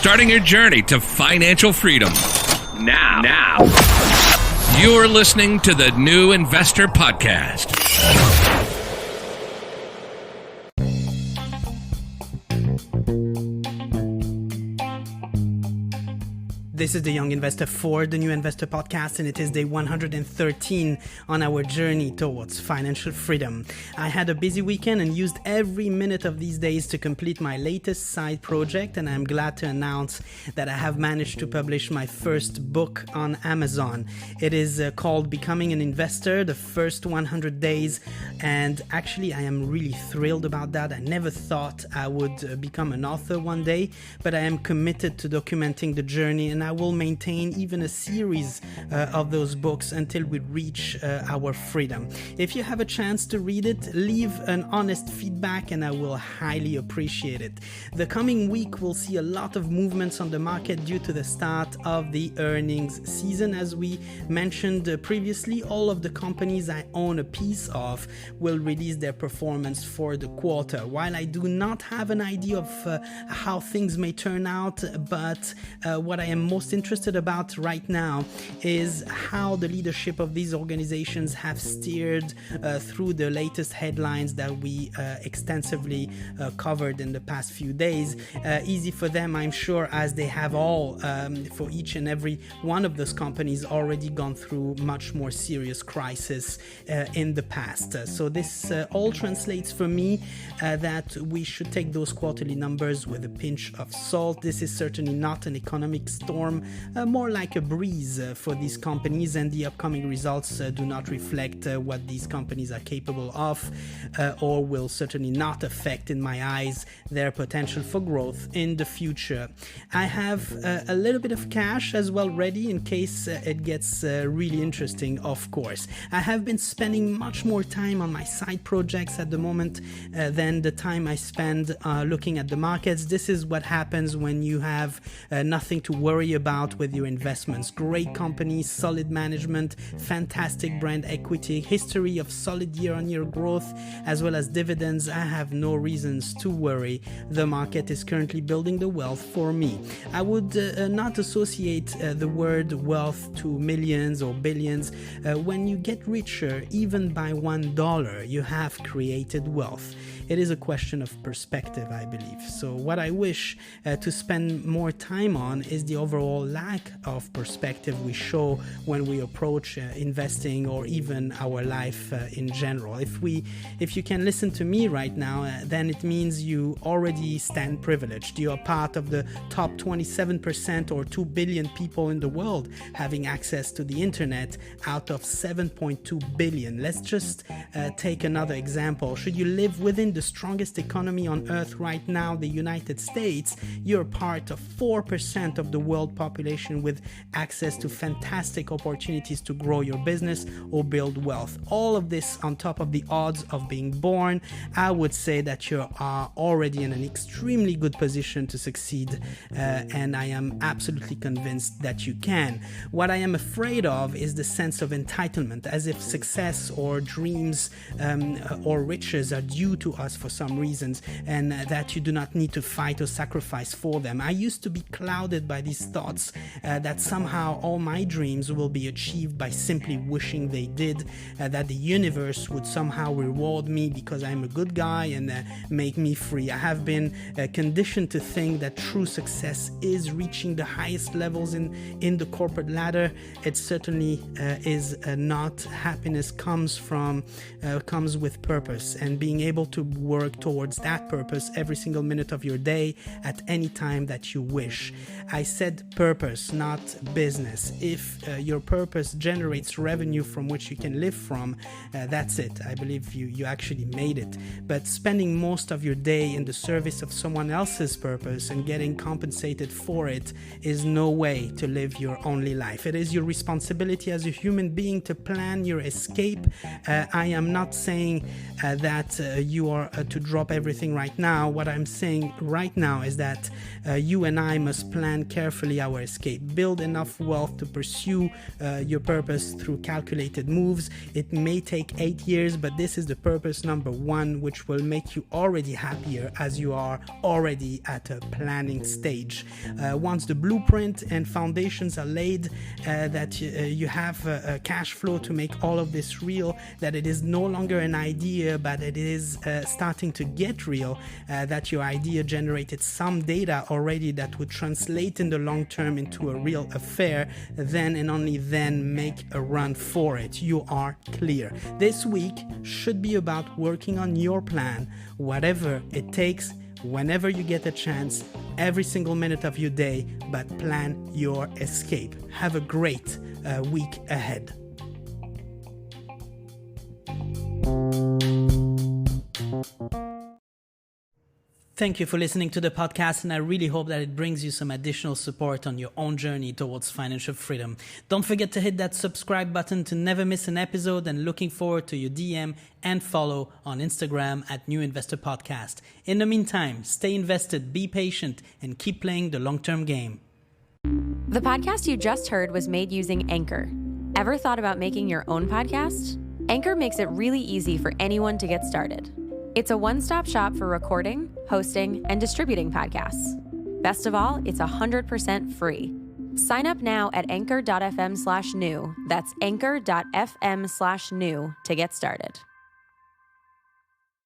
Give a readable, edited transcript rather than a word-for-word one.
starting your journey to financial freedom. Now. You're listening to the New Investor Podcast. This is the Young Investor for the New Investor Podcast, and it is day 113 on our journey towards financial freedom. I had a busy weekend and used every minute of these days to complete my latest side project, and I'm glad to announce that I have managed to publish my first book on Amazon. It is called Becoming an Investor, the first 100 days, and actually I am really thrilled about that. I never thought I would become an author one day, but I am committed to documenting the journey, and I will maintain even a series of those books until we reach our freedom. If you have a chance to read it, leave an honest feedback and I will highly appreciate it. The coming week will see a lot of movements on the market due to the start of the earnings season. As we mentioned previously, all of the companies I own a piece of will release their performance for the quarter. While I do not have an idea of how things may turn out, but what I am most interested about right now is how the leadership of these organizations have steered through the latest headlines that we extensively covered in the past few days. Easy for them, I'm sure, as they have all, for each and every one of those companies, already gone through much more serious crisis in the past. So this all translates for me that we should take those quarterly numbers with a pinch of salt. This is certainly not an economic storm, more like a breeze for these companies, and the upcoming results do not reflect what these companies are capable of, or will certainly not affect, in my eyes, their potential for growth in the future. I have a little bit of cash as well ready in case it gets really interesting, of course. I have been spending much more time on my side projects at the moment than the time I spend looking at the markets. This is what happens when you have nothing to worry about with your investments. Great companies, solid management, fantastic brand equity, history of solid year-on-year growth, as well as dividends. I have no reasons to worry. The market is currently building the wealth for me. I would not associate the word wealth to millions or billions. When you get richer, even by $1, you have created wealth. It is a question of perspective, I believe. So what I wish to spend more time on is the overall lack of perspective we show when we approach investing or even our life in general. If you can listen to me right now, then it means you already stand privileged. You are part of the top 27% or 2 billion people in the world having access to the internet out of 7.2 billion. Let's just take another example. Should you live within the strongest economy on earth right now, the United States, you're part of 4% of the world population with access to fantastic opportunities to grow your business or build wealth. All of this on top of the odds of being born. I would say that you are already in an extremely good position to succeed, and I am absolutely convinced that you can. What I am afraid of is the sense of entitlement, as if success or dreams or riches are due to us for some reasons, and that you do not need to fight or sacrifice for them. I used to be clouded by these thoughts that somehow all my dreams will be achieved by simply wishing they did, that the universe would somehow reward me because I'm a good guy and make me free. I have been conditioned to think that true success is reaching the highest levels in the corporate ladder. It certainly is not. Happiness comes with purpose, and being able to work towards that purpose every single minute of your day at any time that you wish. I said purpose, not business. If your purpose generates revenue from which you can live from, that's it. I believe you actually made it. But spending most of your day in the service of someone else's purpose and getting compensated for it is no way to live your only life. It is your responsibility as a human being to plan your escape. I am not saying that you are or to drop everything right now. What I'm saying right now is that you and I must plan carefully our escape. Build enough wealth to pursue your purpose through calculated moves. It may take 8 years, but this is the purpose number one, which will make you already happier as you are already at a planning stage. Once the blueprint and foundations are laid, that you have a cash flow to make all of this real, that it is no longer an idea, but it is starting to get real, that your idea generated some data already that would translate in the long term into a real affair, then and only then make a run for it. You are clear. This week should be about working on your plan, whatever it takes, whenever you get a chance, every single minute of your day, but plan your escape. Have a great week ahead. Thank you for listening to the podcast, and I really hope that it brings you some additional support on your own journey towards financial freedom. Don't forget to hit that subscribe button to never miss an episode, and looking forward to your DM and follow on Instagram at New Investor Podcast. In the meantime, stay invested, be patient, and keep playing the long-term game. The podcast you just heard was made using Anchor. Ever thought about making your own podcast? Anchor makes it really easy for anyone to get started. It's a one-stop shop for recording, hosting, and distributing podcasts. Best of all, it's 100% free. Sign up now at anchor.fm/new. That's anchor.fm/new to get started.